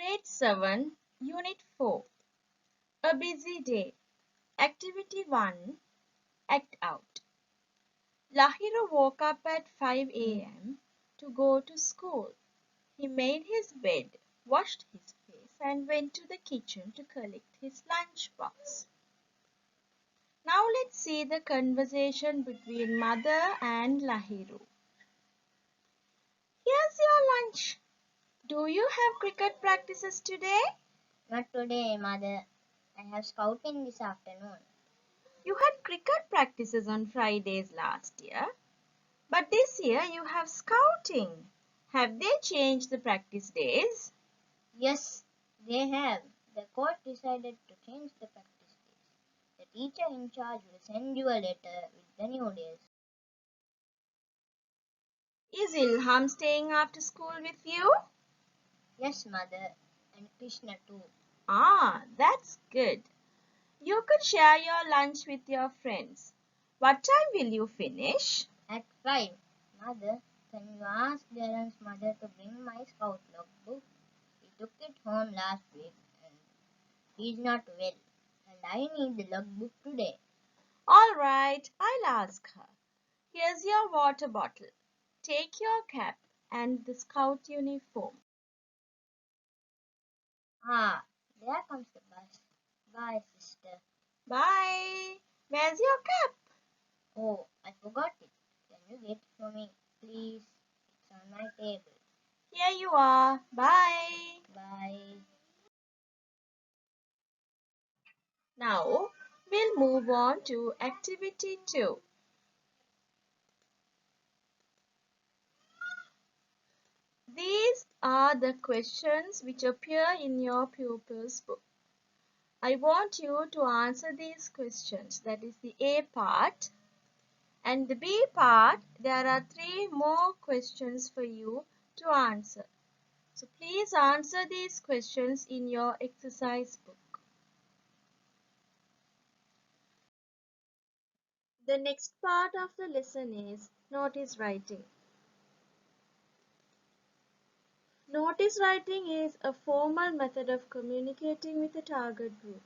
Grade 7, Unit 4. A busy day. Activity 1. Act out. Lahiru woke up at 5 a.m. to go to school. He made his bed, washed his face, and went to the kitchen to collect his lunchbox. Now let's see the conversation between Mother and Lahiru. Here's your lunch. Do you have cricket practices today? Not today, Mother. I have scouting this afternoon. You had cricket practices on Fridays last year, but this year you have scouting. Have they changed the practice days? Yes, they have. The court decided to change the practice days. The teacher in charge will send you a letter with the new days. Is Ilham staying after school with you? Yes, Mother, and Krishna too. Ah, that's good. You could share your lunch with your friends. What time will you finish? At 5. Mother, can you ask Darren's mother to bring my scout logbook? He took it home last week and he's not well. And I need the logbook today. All right, I'll ask her. Here's your water bottle. Take your cap and the scout uniform. Ah, there comes the bus. Bye, sister. Bye. Where's your cap? Oh, I forgot it. Can you get it for me, please? It's on my table. Here you are. Bye. Bye. Now we'll move on to activity 2. These are the questions which appear in your pupil's book. I want you to answer these questions. That is the A part. And the B part, there are 3 more questions for you to answer. So please answer these questions in your exercise book. The next part of the lesson is notice writing. Notice writing is a formal method of communicating with a target group.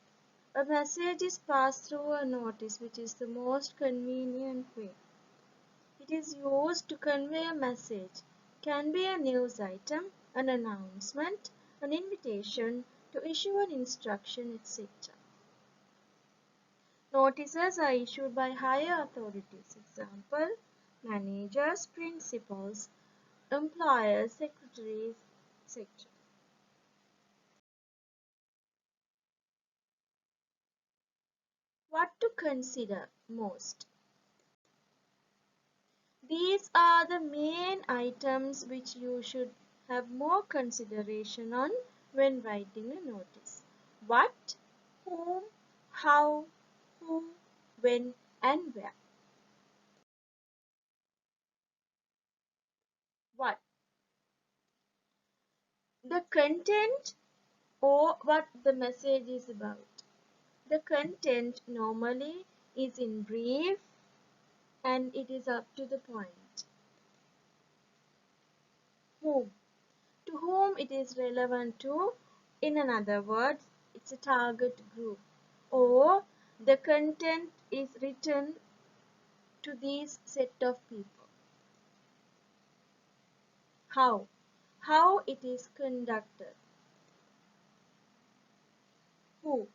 A message is passed through a notice, which is the most convenient way. It is used to convey a message, can be a news item, an announcement, an invitation, to issue an instruction, etc. Notices are issued by higher authorities, example, managers, principals, employers, secretaries, etc. What to consider most? These are the main items which you should have more consideration on when writing a notice. What, whom, how, who, when, and where. What? The content or what the message is about. The content normally is in brief and it is up to the point. Whom? To whom it is relevant to, in other words, it's a target group, or the content is written to these set of people. How it is conducted. Who?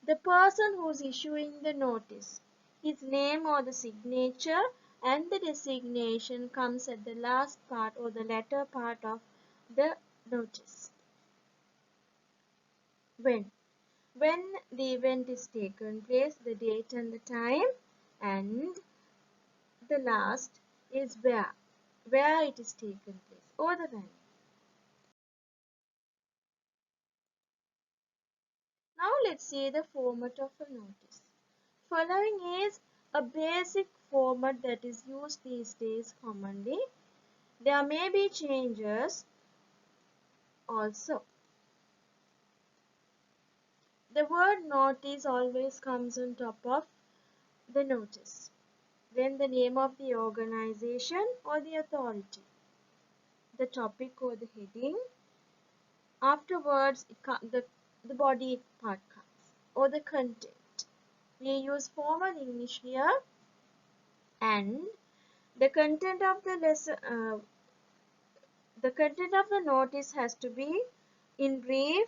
The person who is issuing the notice. His name or the signature and the designation comes at the last part or the latter part of the notice. When? When the event is taken place, the date and the time, and the last is where it is taken place, or the venue. Now let's see the format of a notice. Following is a basic format that is used these days commonly. There may be changes also. The word notice always comes on top of the notice. Then the name of the organization or the authority, the topic or the heading, Afterwards, the body part comes, or the content. We use formal English here, and the content of the lesson, the content of the notice has to be in brief,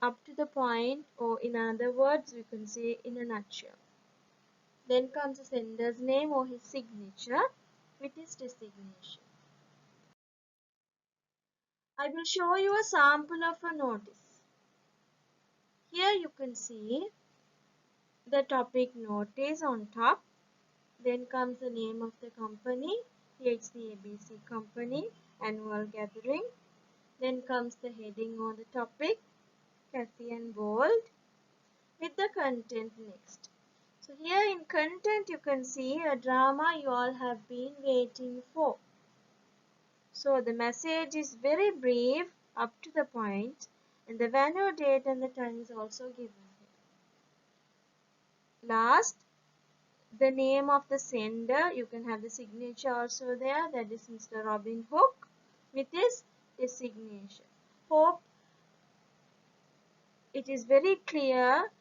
up to the point, or in other words, we can say in a nutshell. Then comes the sender's name or his signature with his designation. I will show you a sample of a notice. Here you can see the topic notice on top. Then comes the name of the company. Here it's the ABC Company Annual Gathering. Then comes the heading on the topic, Cathy and bold, with the content next. So here in content you can see a drama you all have been waiting for. So the message is very brief, up to the point, and the venue, date and the time is also given here. Last, the name of the sender, you can have the signature also there, that is Mr. Robin Hook with his designation. Hope it is very clear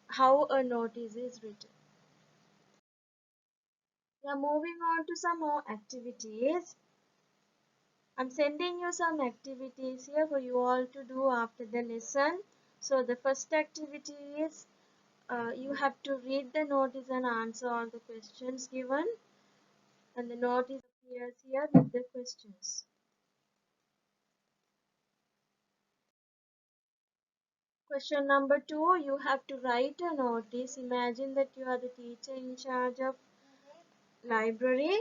how a notice is written. We are moving on to some more activities. I'm sending you some activities here for you all to do after the lesson. So the first activity is you have to read the notice and answer all the questions given, and the notice appears here with the questions. Question number 2, you have to write a notice. Imagine that you are the teacher in charge of library,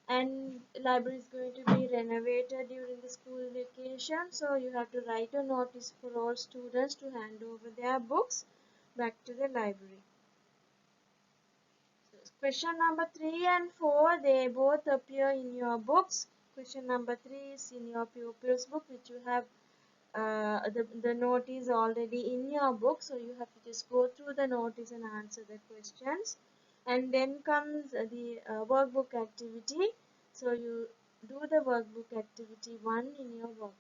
and library is going to be renovated during the school vacation, so you have to write a notice for all students to hand over their books back to the library. So question number 3 and 4, they both appear in your books. Question number 3 is in your pupils book, which you have the notice already in your book, so you have to just go through the notice and answer the questions. And then comes the workbook activity, so you do the workbook activity 1 in your workbook.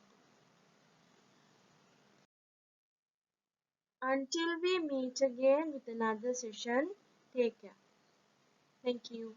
Until we meet again with another session, take care. Thank you.